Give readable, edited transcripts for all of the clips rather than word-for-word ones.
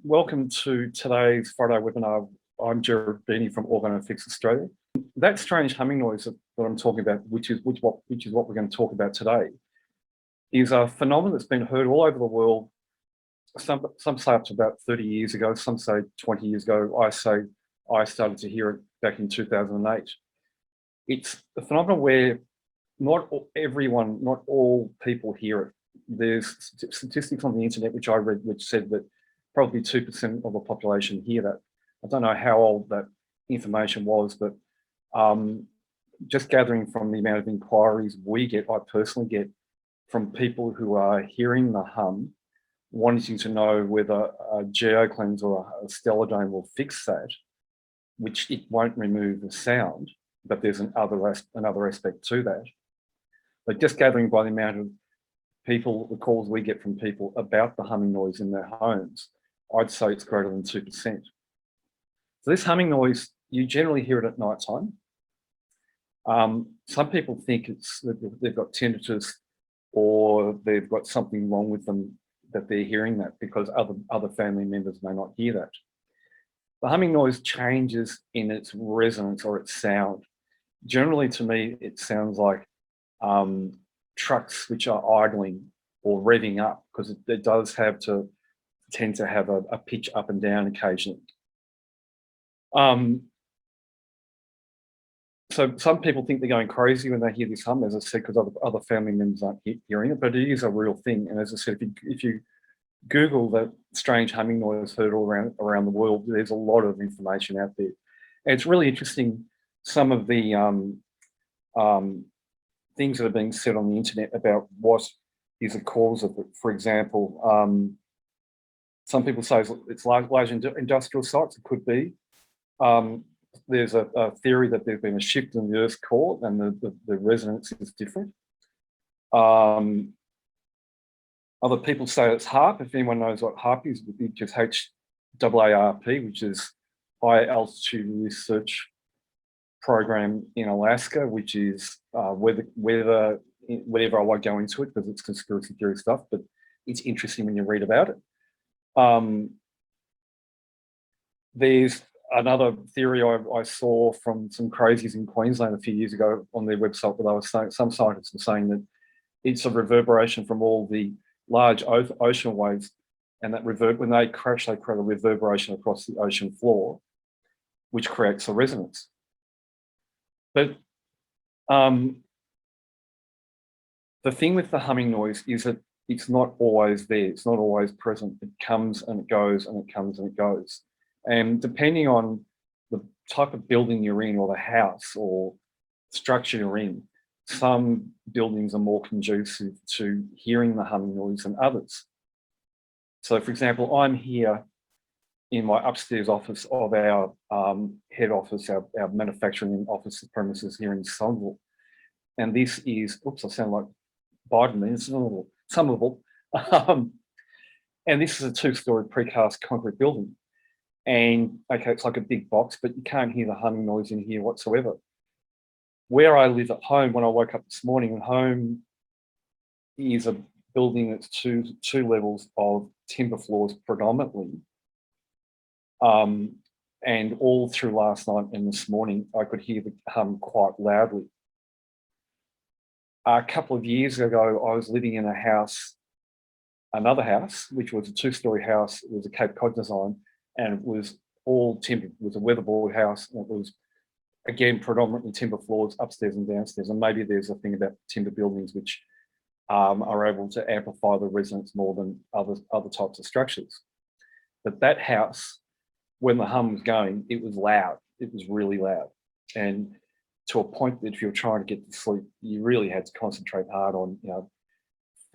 welcome to today's Friday webinar. I'm Geoelectric from Organofix Australia. That strange humming noise that I'm talking about, which is what we're going to talk about today, is a phenomenon that's been heard all over the world. Some say up to about 30 years ago, some say 20 years ago. I say I started to hear it back in 2008. It's a phenomenon where not all people hear it. There's statistics on the internet which I read which said that probably 2% of the population hear that. I don't know how old that information was, but just gathering from the amount of inquiries I personally get from people who are hearing the hum, wanting to know whether a geocleanse or a stellar dome will fix that, which it won't remove the sound, but there's another aspect to that. But just gathering by the amount of the calls we get from people about the humming noise in their homes, I'd say it's greater than 2%. So this humming noise, you generally hear it at night time. Some people think they've got tinnitus or they've got something wrong with them that they're hearing that, because other family members may not hear that. The humming noise changes in its resonance or its sound. Generally, to me, it sounds like trucks which are idling or revving up, because it does tend to have a pitch up and down occasionally. So some people think they're going crazy when they hear this hum, as I said, because other family members aren't hearing it, but it is a real thing. And as I said, if you Google that strange humming noise heard all around the world, there's a lot of information out there. And it's really interesting, some of the things that are being said on the internet about what is the cause of it. For example, some people say it's large industrial sites. It could be. There's a theory that there's been a shift in the Earth's core and the resonance is different. Other people say it's HAARP. If anyone knows what HAARP is, it's just HAARP, which is High Altitude Research Program in Alaska, which is whatever, I won't go into it because it's conspiracy theory stuff, but it's interesting when you read about it. There's another theory I saw from some crazies in Queensland a few years ago on their website, where they were saying, some scientists were saying that it's a reverberation from all the large ocean waves, and that when they crash, they create a reverberation across the ocean floor, which creates a resonance. But the thing with the humming noise is that it's not always there. It's not always present. It comes and it goes, and it comes and it goes. And depending on the type of building you're in, or the house or structure you're in, some buildings are more conducive to hearing the humming noise than others. So, for example, I'm here in my upstairs office of our head office, our manufacturing office premises here in Somerville. And this is, oops, I sound like Biden there, it's Somerville. And this is a 2-story precast concrete building. And okay, it's like a big box, but you can't hear the humming noise in here whatsoever. Where I live at home, when I woke up this morning, and home is a building that's two levels of timber floors predominantly. And all through last night and this morning, I could hear the hum quite loudly. A couple of years ago, I was living in another house, which was a 2-story house. It was a Cape Cod design, and it was all timber. It was a weatherboard house, and it was, again, predominantly timber floors upstairs and downstairs. And maybe there's a thing about timber buildings which are able to amplify the resonance more than other types of structures. But that house, when the hum was going, it was loud. It was really loud. And to a point that if you're trying to get to sleep, you really had to concentrate hard on,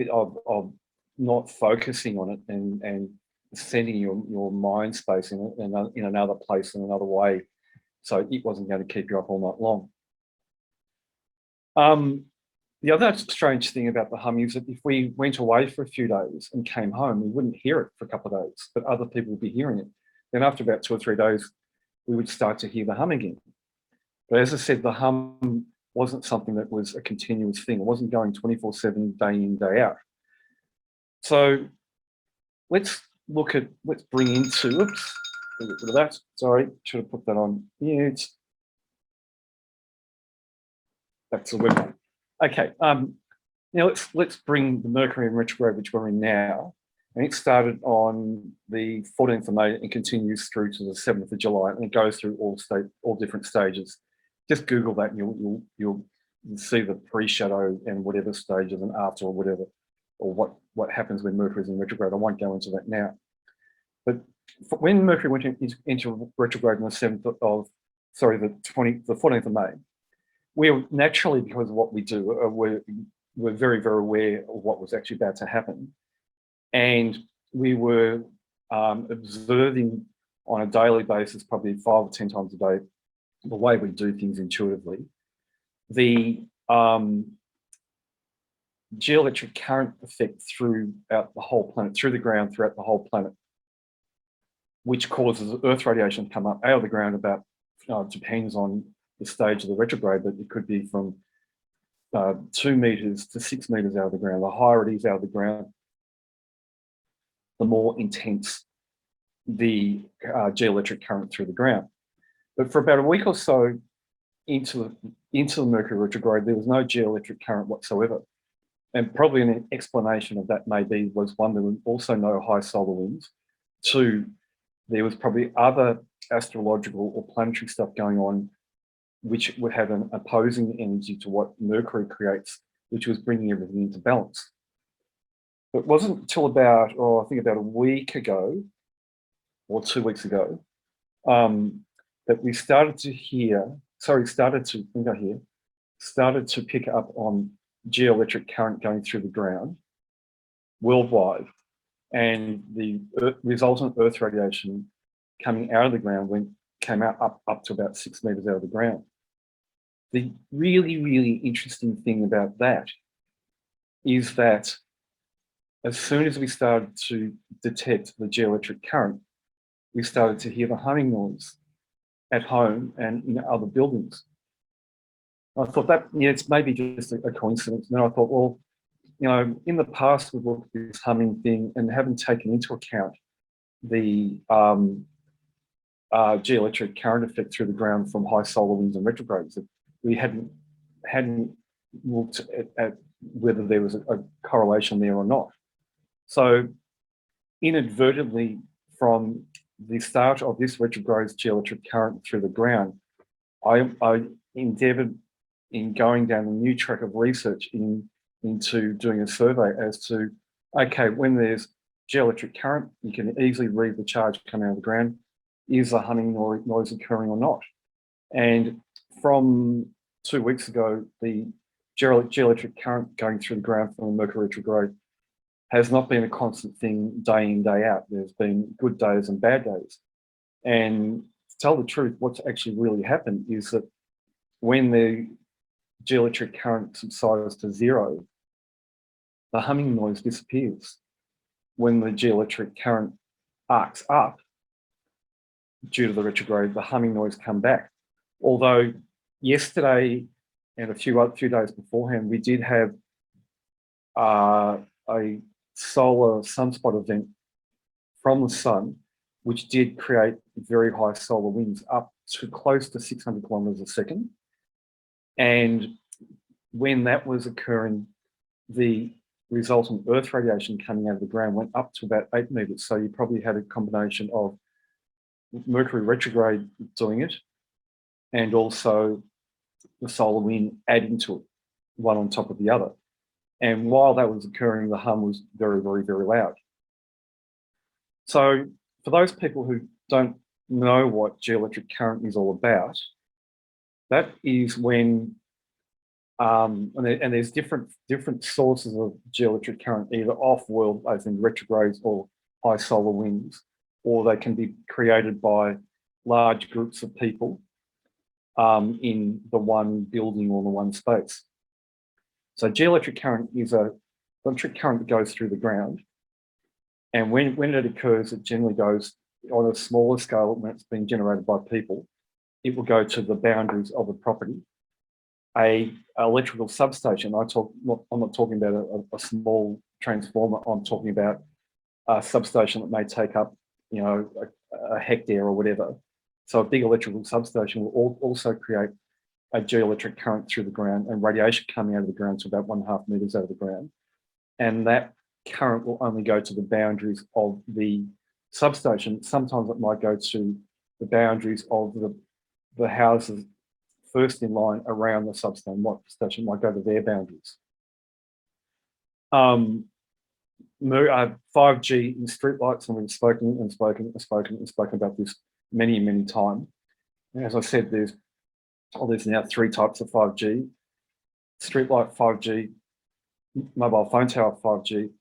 of not focusing on it and sending your mind space in another place, in another way, so it wasn't going to keep you up all night long. The other strange thing about the hum is that if we went away for a few days and came home, we wouldn't hear it for a couple of days, but other people would be hearing it. Then after about 2 or 3 days, we would start to hear the hum again. But as I said, the hum wasn't something that was a continuous thing. It wasn't going 24/7, day in, day out. So let's let's bring into, oops, get rid of that. Sorry, should have put that on mute. That's the web. Okay, now let's bring the Mercury in retrograde, which we're in now, and it started on the 14th of May and continues through to the 7th of July, and it goes through all different stages. Just Google that, and you'll see the pre-shadow and whatever stages and after or whatever, or what happens when Mercury is in retrograde. I won't go into that now. But when Mercury went into retrograde on the 14th of May, we're naturally, because of what we do, we're very, very aware of what was actually about to happen. And we were observing on a daily basis, probably 5 or 10 times a day, the way we do things intuitively. The geoelectric current effect throughout the whole planet, through the ground, throughout the whole planet, which causes Earth radiation to come up out of the ground about, depends on the stage of the retrograde, but it could be from 2 meters to 6 meters out of the ground. The higher it is out of the ground, the more intense the geoelectric current through the ground. But for about a week or so into the Mercury retrograde, there was no geoelectric current whatsoever. And probably an explanation of that maybe was, one, there was also no high solar winds. 2, there was probably other astrological or planetary stuff going on which would have an opposing energy to what Mercury creates, which was bringing everything into balance. It wasn't until about, I think about a week ago or 2 weeks ago, that we started to pick up on geoelectric current going through the ground worldwide, and the resultant Earth radiation coming out of the ground came out up to about 6 meters out of the ground. The really, really interesting thing about that is that as soon as we started to detect the geoelectric current, we started to hear the humming noise at home and in other buildings. I thought that, it's maybe just a coincidence. And then I thought, well, in the past, we've looked at this humming thing and haven't taken into account the geoelectric current effect through the ground from high solar winds and retrogrades. We hadn't looked at whether there was a correlation there or not. So inadvertently, from the start of this retrograde's geoelectric current through the ground, I endeavoured in going down a new track of research into doing a survey as to, okay, when there's geoelectric current, you can easily read the charge coming out of the ground. Is a humming noise occurring or not? And from 2 weeks ago, the geoelectric current going through the ground from the Mercury retrograde has not been a constant thing day in, day out. There's been good days and bad days. And to tell the truth, what's actually really happened is that when the geoelectric current subsides to 0, the humming noise disappears. When the geoelectric current arcs up, due to the retrograde, the humming noise come back. Although yesterday and a few days beforehand, we did have a solar sunspot event from the sun, which did create very high solar winds up to close to 600 kilometers a second. And when that was occurring, the resultant Earth radiation coming out of the ground went up to about 8 meters. So you probably had a combination of Mercury retrograde doing it, and also the solar wind adding to it, one on top of the other. And while that was occurring, the hum was very, very, very loud. So for those people who don't know what geoelectric current is all about, that is when, and there's different sources of geoelectric current, either off-world, as in retrogrades or high solar winds, or they can be created by large groups of people in the one building or the one space. So geoelectric current is an electric current that goes through the ground. And when it occurs, it generally goes on a smaller scale when it's being generated by people. It will go to the boundaries of a property. An electrical substation, I'm not talking about a small transformer, I'm talking about substation that may take up, a hectare or whatever. So a big electrical substation will also create a geoelectric current through the ground and radiation coming out of the ground to about 1.5 meters out of the ground. And that current will only go to the boundaries of the substation. Sometimes it might go to the boundaries of the houses first in line around the substation. Might go to their boundaries. 5G in streetlights, and we've spoken about this many, many times. And as I said, there's now 3 types of 5G: streetlight 5G, mobile phone tower 5G,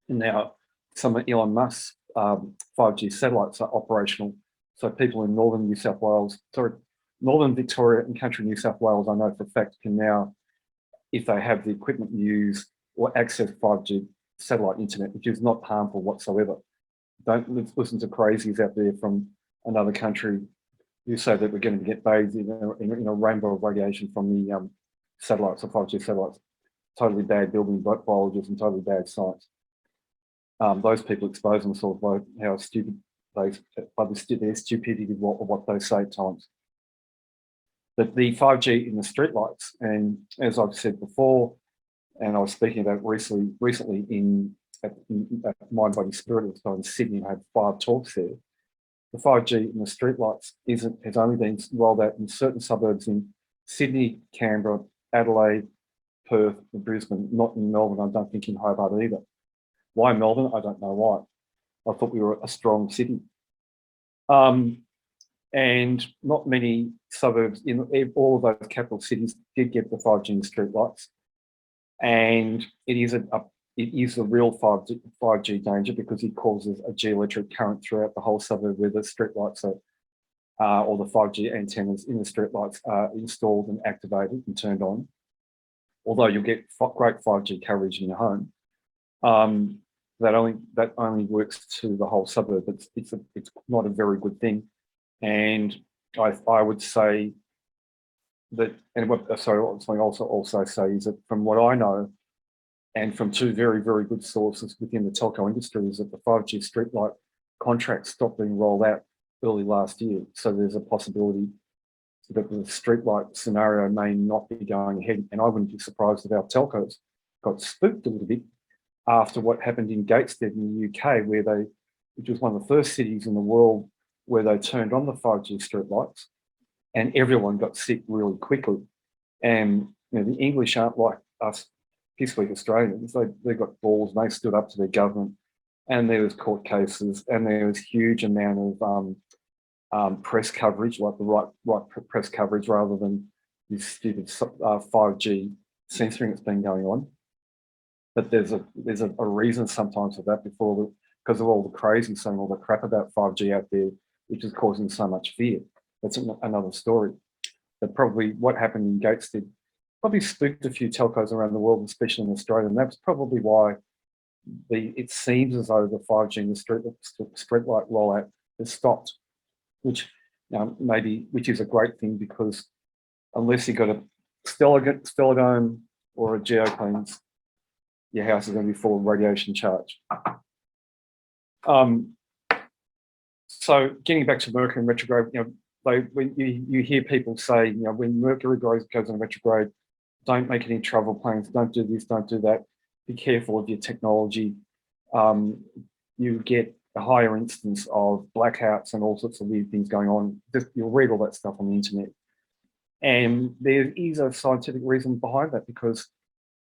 and now some of Elon Musk's 5G satellites are operational. So people in northern Victoria and country New South Wales, I know for a fact, can now, if they have the equipment, use or access 5G satellite internet, which is not harmful whatsoever. Don't listen to crazies out there from another country who say that we're going to get bathed in a rainbow of radiation from the satellites or 5G satellites. Totally bad building biologists and totally bad science. Those people expose themselves by how stupid their stupidity of what they say at times. But the 5G in the streetlights, and as I've said before, and I was speaking about recently at Mind Body Spirit in Sydney, I had 5 talks there. The 5G in the streetlights has only been rolled out in certain suburbs in Sydney, Canberra, Adelaide, Perth, and Brisbane, not in Melbourne. I don't think in Hobart either. Why Melbourne? I don't know why. I thought we were a strong city. And not many suburbs in all of those capital cities did get the 5G in streetlights. And it is a real 5G danger because it causes a geoelectric current throughout the whole suburb where the streetlights are, or the 5G antennas in the streetlights are installed and activated and turned on. Although you'll get great 5G coverage in your home, that only works to the whole suburb. It's not a very good thing, and I would say that, and something also say is that from what I know, and from 2 very, very good sources within the telco industry, is that the 5G streetlight contracts stopped being rolled out early last year. So there's a possibility that the streetlight scenario may not be going ahead. And I wouldn't be surprised if our telcos got spooked a little bit after what happened in Gateshead in the UK, which was one of the first cities in the world where they turned on the 5G streetlights, and everyone got sick really quickly. And the English aren't like us piss-weak Australians. They got balls and they stood up to their government, and there was court cases, and there was huge amount of press coverage, like the right press coverage, rather than this stupid 5G censoring that's been going on. But there's a reason sometimes for that, because of all the crazy saying all the crap about 5G out there, which is causing so much fear. That's another story. But probably what happened in Gateshead probably spooked a few telcos around the world, especially in Australia, and that's probably why it seems as though the 5G in the streetlight rollout has stopped, which is a great thing, because unless you've got a Stellar Dome or a Geocleans, your house is going to be full of radiation charge. So getting back to Mercury in retrograde, when you hear people say, when Mercury goes in retrograde, don't make any travel plans, don't do this, don't do that, be careful of your technology. You get a higher instance of blackouts and all sorts of weird things going on. You'll read all that stuff on the internet. And there is a scientific reason behind that, because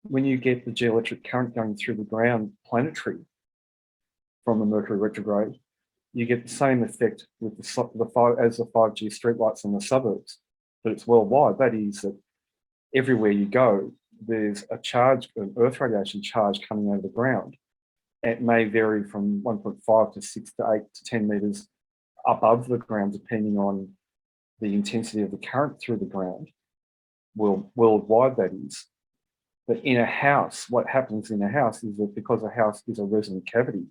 when you get the geoelectric current going through the ground planetary from the Mercury retrograde, you get the same effect with as the 5G streetlights in the suburbs, but it's worldwide. That is that everywhere you go, there's a charge, an earth radiation charge coming out of the ground. It may vary from 1.5 to 6 to 8 to 10 meters above the ground, depending on the intensity of the current through the ground, worldwide that is. But in a house, what happens in a house is that because a house is a resonant cavity,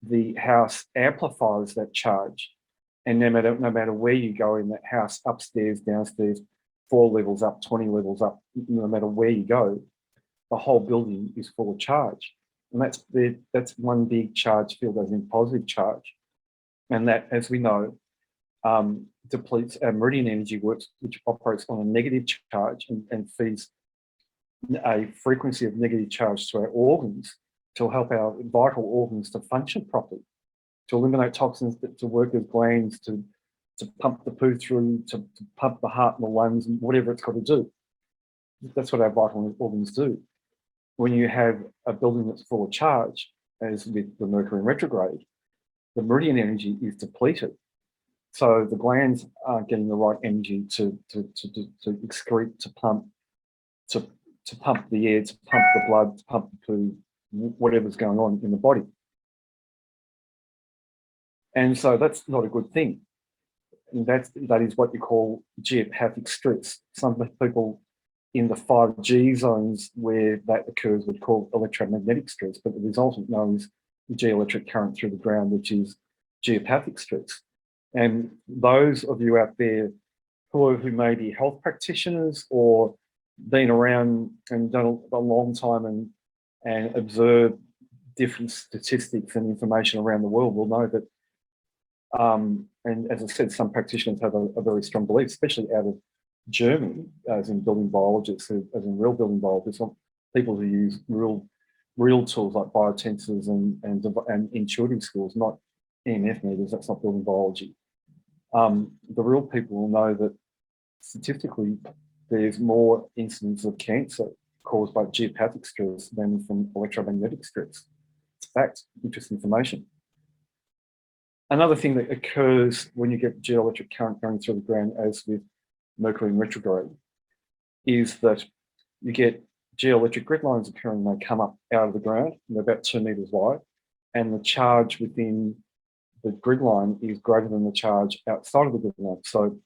the house amplifies that charge. And no matter where you go in that house, upstairs, downstairs, 4 levels up, 20 levels up, no matter where you go, the whole building is full of charge. And that's one big charge field as in positive charge. And that, as we know, depletes our meridian energy works, which operates on a negative charge and feeds a frequency of negative charge to our organs to help our vital organs to function properly, to eliminate toxins, to work as glands, to pump the poo through, to pump the heart and the lungs, and whatever it's got to do. That's what our vital organs do. When you have a building that's full of charge, as with the Mercury in retrograde, the meridian energy is depleted. So the glands aren't getting the right energy to excrete, to pump the air, to pump the blood, to pump the poo, whatever's going on in the body. And so that's not a good thing. And that is what you call geopathic stress. Some people in the 5G zones where that occurs would call electromagnetic stress, but the resultant known is the geoelectric current through the ground, which is geopathic stress. And those of you out there who may be health practitioners or been around and done a long time and observed different statistics and information around the world will know that, and as I said, some practitioners have a very strong belief, especially out of Germany, as in building biologists, as in real building biologists, people who use real tools like biotensors and intuitive skills, not EMF meters. That's not building biology. The real people will know that statistically there's more incidence of cancer caused by geopathic stress than from electromagnetic stress. It's fact, interesting information. Another thing that occurs when you get geoelectric current going through the ground, as with Mercury in retrograde, is that you get geoelectric grid lines occurring. They come up out of the ground, and they're about 2 meters wide, and the charge within the grid line is greater than the charge outside of the grid line. So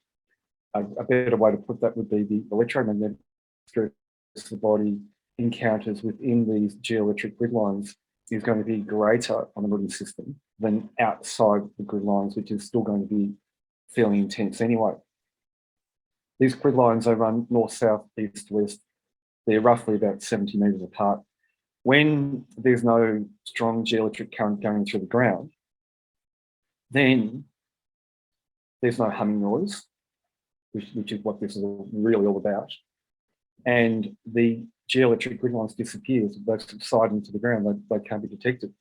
a better way to put that would be the electromagnetic stress the body encounters within these geoelectric grid lines is going to be greater on the meridian system than outside the grid lines, which is still going to be fairly intense anyway. These grid lines, they run north, south, east, west. They're roughly about 70 meters apart. When there's no strong geoelectric current going through the ground, then there's no humming noise, which is what this is really all about. And the geoelectric grid lines disappear. They subside into the ground. They can't be detected.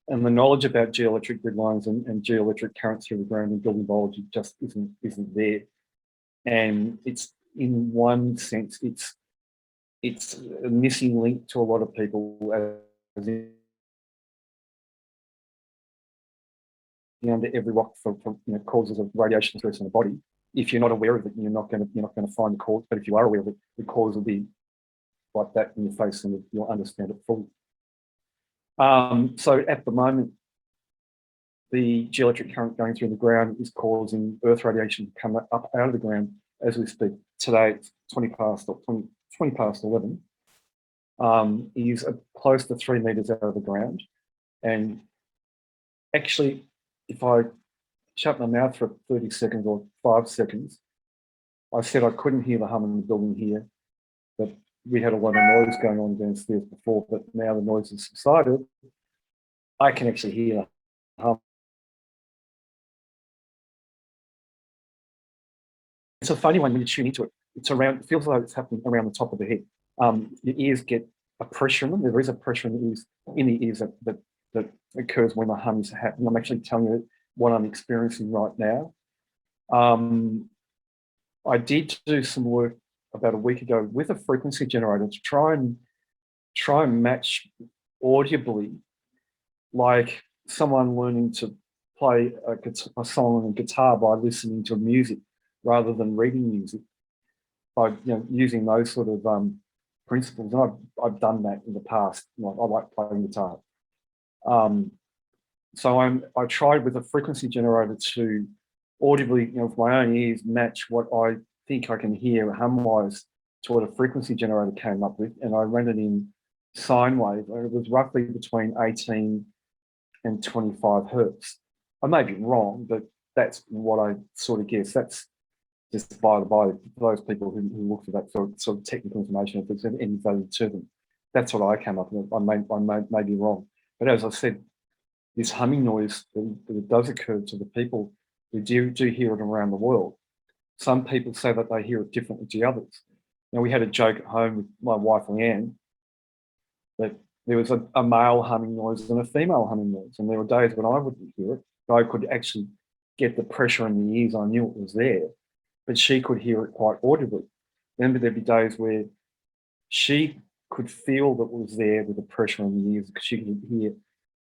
And the knowledge about geoelectric grid lines and geoelectric currents through the ground in building biology just isn't there. And it's, in one sense, it's a missing link to a lot of people, as in under every rock for causes of radiation stress in the body. If you're not aware of it, you're not going to find the cause. But if you are aware of it, the cause will be like that in your face, and you'll understand it fully. So at the moment, the geoelectric current going through the ground is causing Earth radiation to come up out of the ground as we speak. Today, it's 20 past 11. Is close to 3 meters out of the ground. And actually, if I shut my mouth for 30 seconds or 5 seconds, I said I couldn't hear the hum in the building here, but we had a lot of noise going on downstairs before, but now the noise has subsided. I can actually hear the hum. It's a funny one when you tune into it. It feels like it's happening around the top of the head. Your ears get a pressure in them. There is a pressure in the ears that occurs when the hum is happening. I'm actually telling you what I'm experiencing right now. I did do some work about a week ago with a frequency generator to try and match audibly, like someone learning to play a song on a guitar by listening to music rather than reading music, by using those sort of principles. And I've done that in the past. I like playing guitar. So I tried with a frequency generator to audibly, with my own ears, match what I think I can hear hum-wise to what a frequency generator came up with, and I ran it in sine wave. It was roughly between 18 and 25 hertz. I may be wrong, but that's what I sort of guess. That's just by those people who look for that sort of technical information, if there's any value to them. That's what I came up with. I may be wrong. But as I said, this humming noise that does occur to the people who do hear it around the world. Some people say that they hear it differently to others. Now, we had a joke at home with my wife, Leanne, that there was a male humming noise and a female humming noise. And there were days when I wouldn't hear it. I could actually get the pressure in the ears. I knew it was there, but she could hear it quite audibly. Then there'd be days where she could feel that it was there with the pressure in the ears because she could hear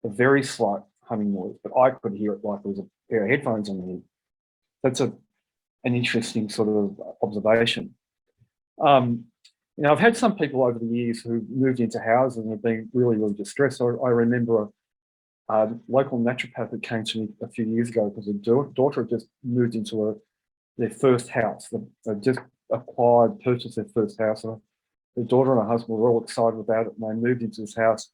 a very slight humming noise, but I could hear it like there was a pair of headphones on the ear. That's an interesting sort of observation. I've had some people over the years who moved into houses and have been really, really distressed. I remember a local naturopath that came to me a few years ago because her daughter had just moved into their first house. They just purchased their first house. And the daughter and her husband were all excited about it, and they moved into this house.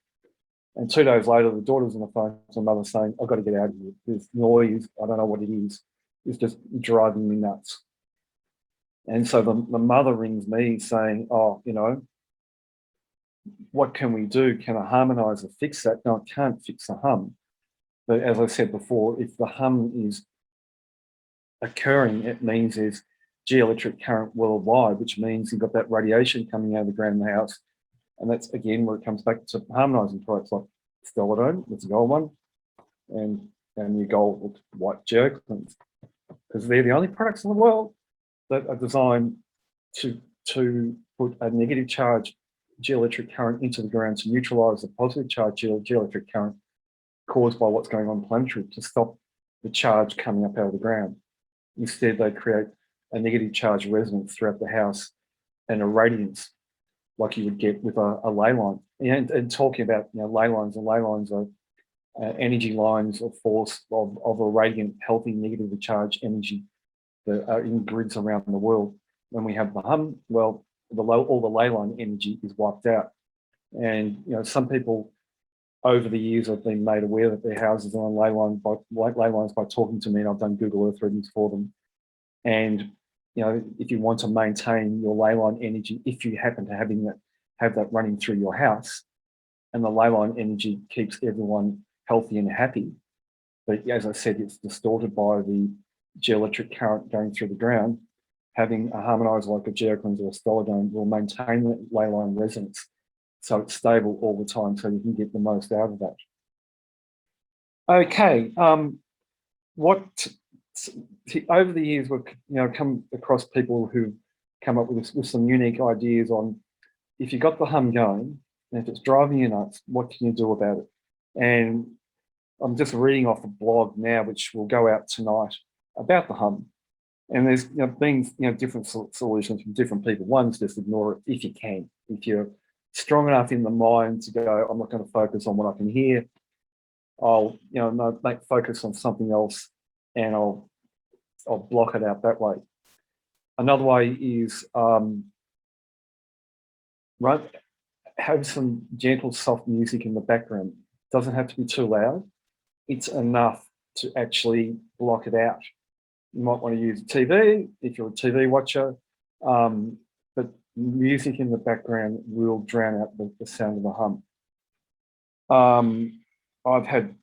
And 2 days later, the daughter's on the phone to her mother saying, "I've got to get out of here. There's noise. I don't know what it is. It's just driving me nuts." And so the mother rings me saying, "Oh, what can we do? Can a harmonizer fix that?" No, it can't fix the hum. But as I said before, if the hum is occurring, it means there's geoelectric current worldwide, which means you've got that radiation coming out of the ground in the house. And that's, again, where it comes back to harmonizing products like Stelladone, that's a gold one, and your gold white Geoelectric, because they're the only products in the world that are designed to put a negative charge geoelectric current into the ground to neutralize the positive charge geoelectric current caused by what's going on planetary, to stop the charge coming up out of the ground. Instead, they create a negative charge resonance throughout the house and a radiance like you would get with a ley line. And talking about ley lines, and ley lines are energy lines of force of a radiant, healthy, negatively charged energy that are in grids around the world. When we have the hum, well, all the ley line energy is wiped out. And some people over the years have been made aware that their houses are on ley lines by talking to me, and I've done Google Earth readings for them. And if you want to maintain your ley line energy, if you happen to have that running through your house, and the ley line energy keeps everyone healthy and happy, but as I said, it's distorted by the geoelectric current going through the ground, having a harmonizer like a Geoelectric or a Stelladone will maintain the ley line resonance, so it's stable all the time, so you can get the most out of that. Okay, over the years we've come across people who've come up with some unique ideas on, if you've got the hum going and if it's driving you nuts, what can you do about it? And I'm just reading off a blog now which will go out tonight about the hum, and there's been different solutions from different people. One's just ignore it if you can. If you're strong enough in the mind to go, I'm not going to focus on what I can hear, I'll focus on something else, and I'll block it out that way. Another way is have some gentle, soft music in the background. It doesn't have to be too loud. It's enough to actually block it out. You might want to use TV if you're a TV watcher, but music in the background will drown out the sound of the hum. I've had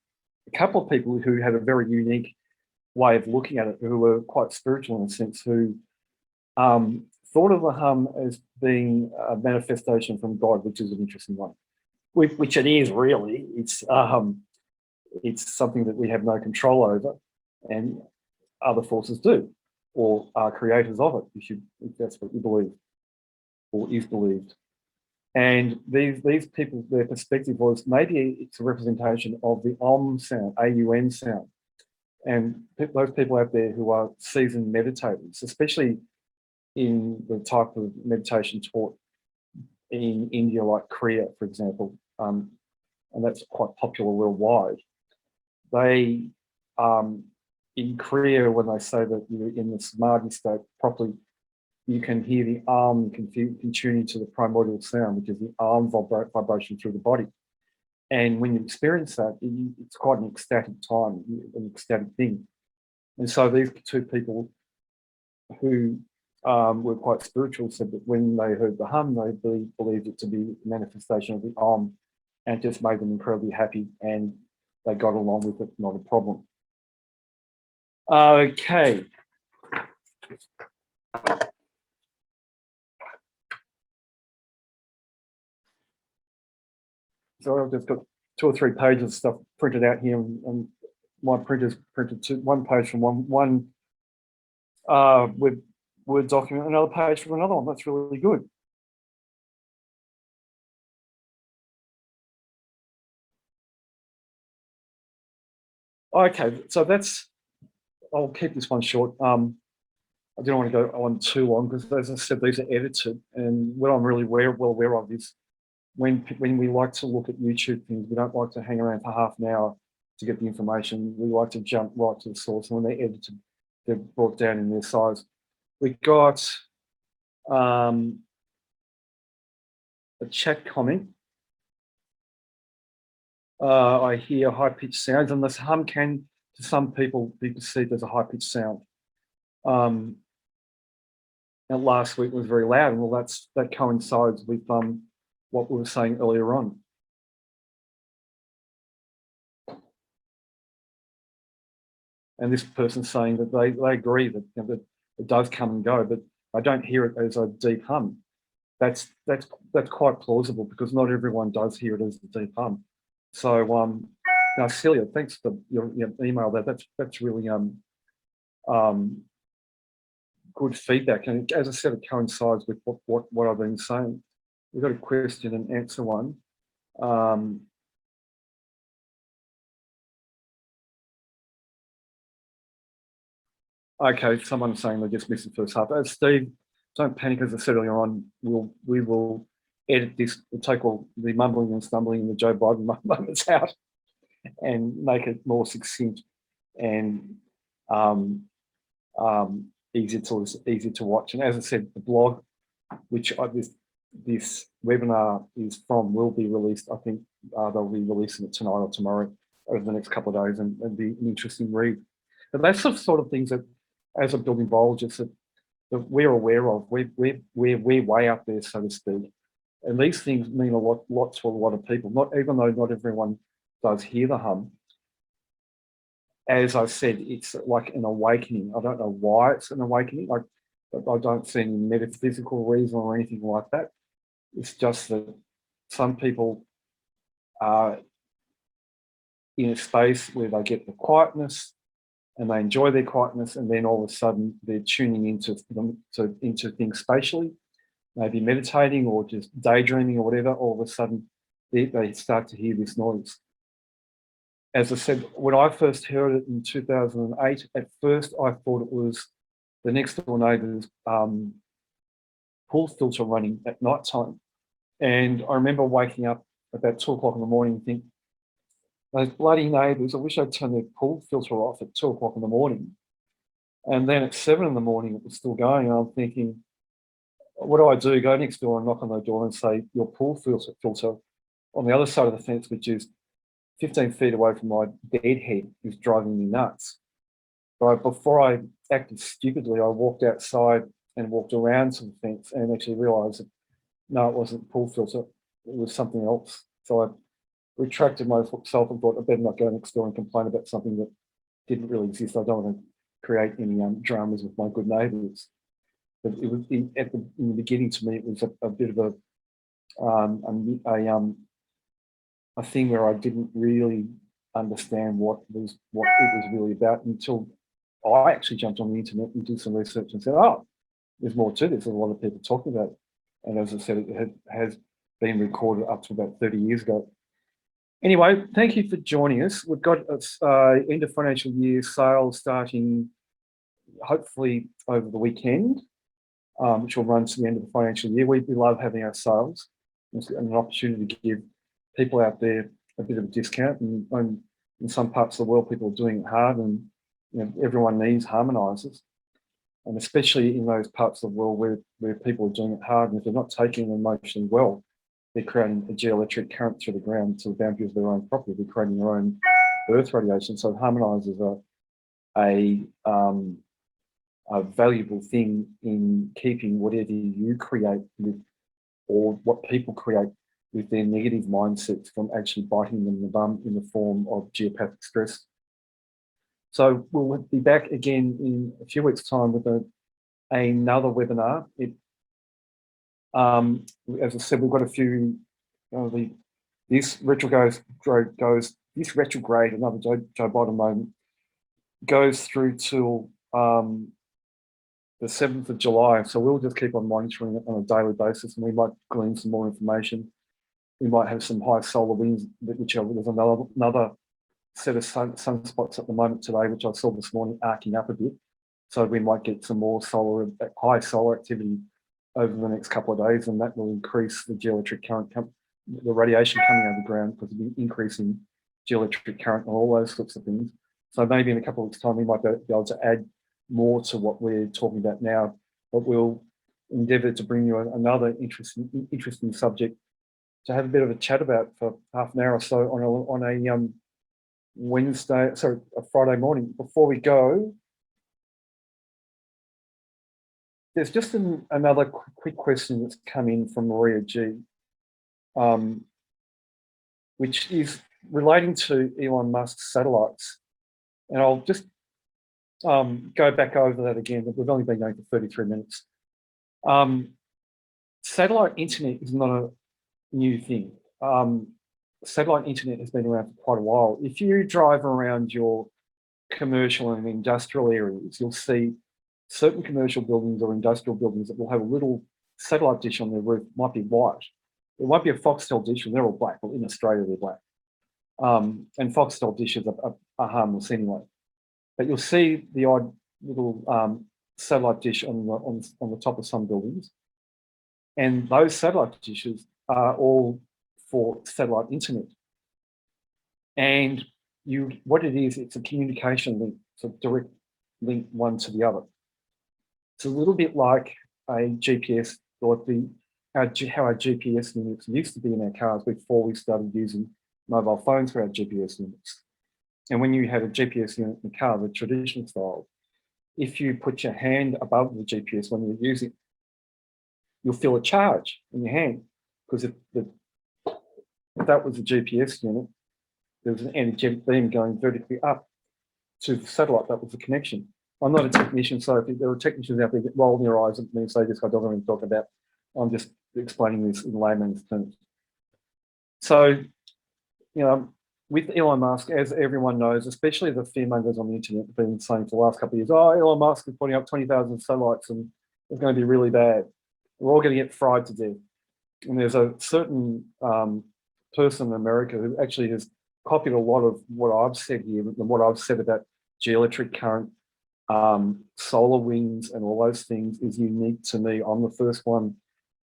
a couple of people who had a very unique way of looking at it, who were quite spiritual in a sense, who thought of the hum as being a manifestation from God, which is an interesting one, which it is really. It's something that we have no control over, and other forces do, or are creators of it, if that's what you believe, or is believed. And these people, their perspective was maybe it's a representation of the sound, AUM sound. And those people out there who are seasoned meditators, especially in the type of meditation taught in India, like Kriya, for example, and that's quite popular worldwide. They, in Kriya, when they say that you're in the samadhi state properly, you can hear the you can tune into the primordial sound, which is the vibration through the body. And when you experience that, it's quite an ecstatic time, an ecstatic thing. And so these two people who were quite spiritual said that when they heard the hum, they believed it to be a manifestation of the and it just made them incredibly happy, and they got along with it, not a problem. Okay. So I've just got 2 or 3 pages of stuff printed out here, and my printer's printed 1 page from one Word document, another page from another one. That's really good. Okay, so I'll keep this one short. I don't want to go on too long because, as I said, these are edited, and what I'm really well aware of is when we like to look at YouTube things, we don't like to hang around for half an hour to get the information. We like to jump right to the source, and when they're edited, they're brought down in their size. We got a chat comment. I hear high-pitched sounds, and this hum can, to some people, be perceived as a high-pitched sound. And last week was very loud, and well, that coincides with what we were saying earlier on. And this person's saying that they agree that, that it does come and go, but I don't hear it as a deep hum. That's quite plausible because not everyone does hear it as a deep hum. So now Celia, thanks for your email. That's really good feedback, and as I said, it coincides with what I've been saying. We've got a question and answer one. Okay, someone's saying they just missed the first half. Steve, don't panic. As I said earlier on, we will edit this. We'll take all the mumbling and stumbling and the Joe Biden moments out and make it more succinct and easier to watch. And as I said, the blog, which this webinar is from, will be released. I think they'll be releasing it tonight or tomorrow over the next couple of days, and be an interesting read. But that's the sort of things that, as a building biologist, that we're aware of. We're way up there, so to speak. And these things mean a lot to a lot of people. Even though not everyone does hear the hum. As I said, it's like an awakening. I don't know why it's an awakening. I don't see any metaphysical reason or anything like that. It's just that some people are in a space where they get the quietness and they enjoy their quietness, and then all of a sudden they're tuning into things spatially, maybe meditating or just daydreaming or whatever. All of a sudden they start to hear this noise. As I said, when I first heard it in 2008, at first I thought it was the next door neighbour's pool filter running at night time. And I remember waking up about 2 o'clock in the morning and think, those bloody neighbours, I wish I'd turned their pool filter off at 2 o'clock in the morning. And then at 7 in the morning, it was still going. And I'm thinking, what do I do? Go next door and knock on the door and say, your pool filter on the other side of the fence, which is 15 feet away from my bed head, is driving me nuts. But before I acted stupidly, I walked outside and walked around to the fence and actually realised that no, it wasn't pool filter, it was something else. So I retracted myself and thought I better not go next door and complain about something that didn't really exist. I don't want to create any dramas with my good neighbours. But it was in the beginning, to me, it was a bit of a thing where I didn't really understand what it was really about until I actually jumped on the internet and did some research and said, oh, there's more to this. There's a lot of people talking about it. And as I said, it has been recorded up to about 30 years ago. Anyway, thank you for joining us. We've got end of financial year sales starting hopefully over the weekend, which will run to the end of the financial year. We love having our sales. It's an opportunity to give people out there a bit of a discount. And in some parts of the world, people are doing it hard, and everyone needs harmonizers. And especially in those parts of the world where people are doing it hard, and if they're not taking them emotionally well, they're creating a geoelectric current through the ground to the boundaries of their own property. They're creating their own earth radiation. So harmonizers are a valuable thing in keeping whatever you create with, or what people create, with their negative mindsets from actually biting them in the bum in the form of geopathic stress. So we'll be back again in a few weeks' time with another webinar. As I said, we've got a few. This retrograde, another Joe Biden moment, goes through till the 7th of July. So we'll just keep on monitoring it on a daily basis, and we might glean some more information. We might have some high solar winds, which there's another set of sunspots at the moment today, which I saw this morning arcing up a bit. So we might get some more high solar activity over the next couple of days, and that will increase the geoelectric current, the radiation coming out of the ground, because of the increasing geoelectric current and all those sorts of things. So maybe in a couple of weeks' time, we might be able to add more to what we're talking about now, but we'll endeavour to bring you another interesting subject to have a bit of a chat about for half an hour or so on a a Friday morning. Before we go, there's just another quick question that's come in from Maria G, which is relating to Elon Musk's satellites. And I'll just go back over that again, but we've only been going for 33 minutes. Satellite internet is not a new thing. Satellite internet has been around for quite a while. If you drive around your commercial and industrial areas, you'll see certain commercial buildings or industrial buildings that will have a little satellite dish on their roof. It might be white. It might be a Foxtel dish, and they're all black. Well, in Australia, they're black. And Foxtel dishes are harmless anyway. But you'll see the odd little satellite dish on the top of some buildings. And those satellite dishes are all for satellite internet. And what it is, it's a communication link, it's a direct link one to the other. It's a little bit like a GPS, or how our GPS units used to be in our cars before we started using mobile phones for our GPS units. And when you had a GPS unit in the car, the traditional style, if you put your hand above the GPS when you're using it, you'll feel a charge in your hand, because if that was a GPS unit, there was an energetic beam going vertically up to the satellite. That was the connection. I'm not a technician, so if there are technicians out there that roll their eyes at me and say this guy doesn't even talk about, I'm just explaining this in layman's terms. So, with Elon Musk, as everyone knows, especially the fearmongers on the internet have been saying for the last couple of years, oh, Elon Musk is putting up 20,000 satellites and it's going to be really bad. We're all going to get fried to death. And there's a certain person in America who actually has copied a lot of what I've said here and what I've said about geoelectric current, solar winds and all those things is unique to me. I'm the first one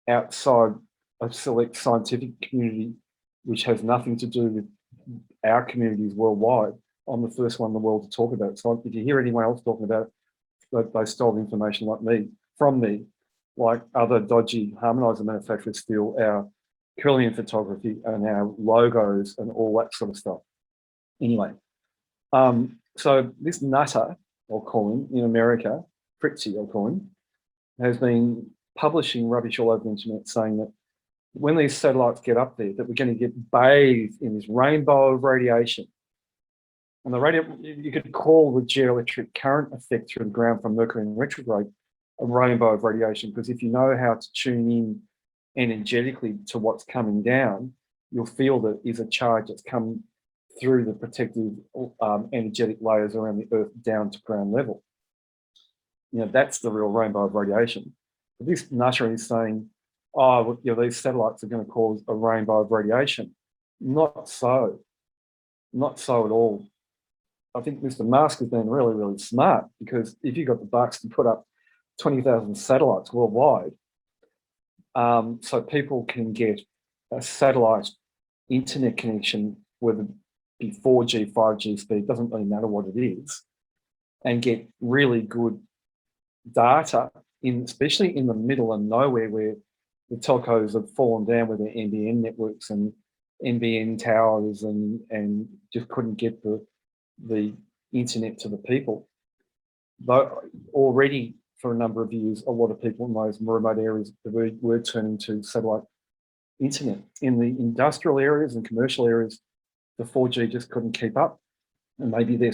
outside a select scientific community, which has nothing to do with our communities worldwide. I'm the first one in the world to talk about it. So if you hear anyone else talking about it, they stole information from me, like other dodgy harmonizer manufacturers steal our Kirlian photography and our logos and all that sort of stuff. Anyway, so this nutter, I'll call him, in America, Fritzy, I'll call him, has been publishing rubbish all over the internet saying that when these satellites get up there, that we're going to get bathed in this rainbow of radiation. And you could call the geoelectric current effect through the ground from Mercury in retrograde a rainbow of radiation, because if you know how to tune in energetically to what's coming down, you'll feel that is a charge that's come through the protective energetic layers around the Earth down to ground level. That's the real rainbow of radiation. But this nutter is saying, oh, these satellites are going to cause a rainbow of radiation. Not so. Not so at all. I think Mr. Musk has been really, really smart, because if you've got the bucks to put up 20,000 satellites worldwide, so people can get a satellite internet connection, whether it be 4G, 5G speed, doesn't really matter what it is, and get really good data, especially in the middle of nowhere where the telcos have fallen down with their NBN networks and NBN towers and just couldn't get the internet to the people. Though already for a number of years, a lot of people in those remote areas were turning to satellite internet. In the industrial areas and commercial areas, the 4G just couldn't keep up. And maybe their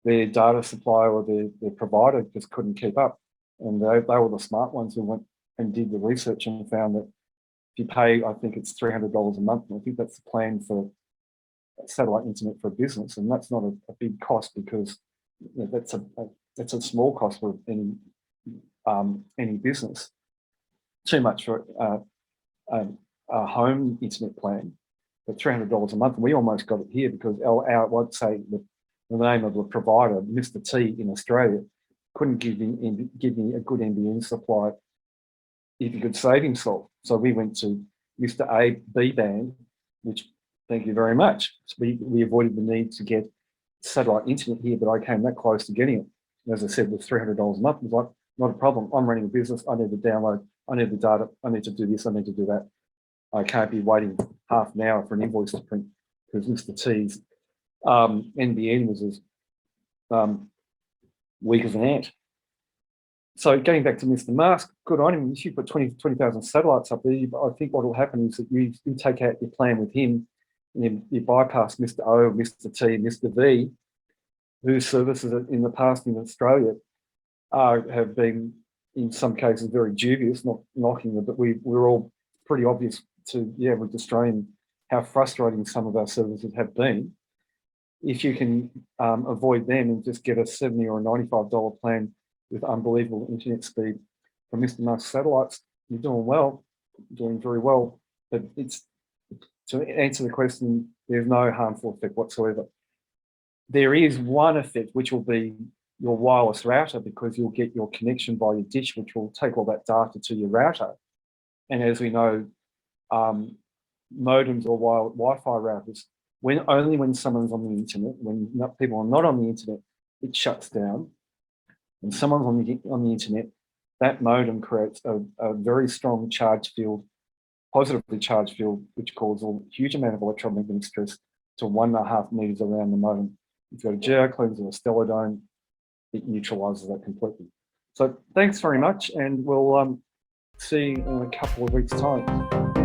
data supplier or their provider just couldn't keep up. And they were the smart ones who went and did the research and found that if you pay, I think it's $300 a month, and I think that's the plan for satellite internet for a business, and that's not a big cost, because that's a small cost for any business. Too much for a home internet plan, but $300 a month. And we almost got it here because I'd say the name of the provider, Mr. T in Australia, couldn't give me a good NBN supply if he could save himself. So we went to Mr. A B band, which, thank you very much. So we avoided the need to get satellite internet here, but I came that close to getting it. As I said, with $300 a month, it was like, not a problem. I'm running a business. I need to download. I need the data. I need to do this. I need to do that. I can't be waiting half an hour for an invoice to print, because Mr. T's NBN was as weak as an ant. So going back to Mr. Musk, good on him. If you put 20,000 satellites up there, I think what will happen is that you take out your plan with him, and you bypass Mr. O, Mr. T, Mr. V, whose services in the past in Australia have been, in some cases, very dubious, not knocking them, but we're all pretty obvious to the average Australian how frustrating some of our services have been. If you can avoid them and just get a $70 or $95 plan with unbelievable internet speed from Mr. Musk satellites, you're doing well, doing very well. But it's, to answer the question, there's no harmful effect whatsoever. There is one effect, which will be your wireless router, because you'll get your connection by your dish, which will take all that data to your router. And as we know, modems or Wi-Fi routers, only when someone's on the internet, when people are not on the internet, it shuts down. When someone's on the internet, that modem creates a very strong charge field, positively charged field, which causes a huge amount of electromagnetic stress to 1.5 meters around the modem. If you've got a Geoelectric or a stellar dome, it neutralizes that completely. So thanks very much, and we'll see you in a couple of weeks' time.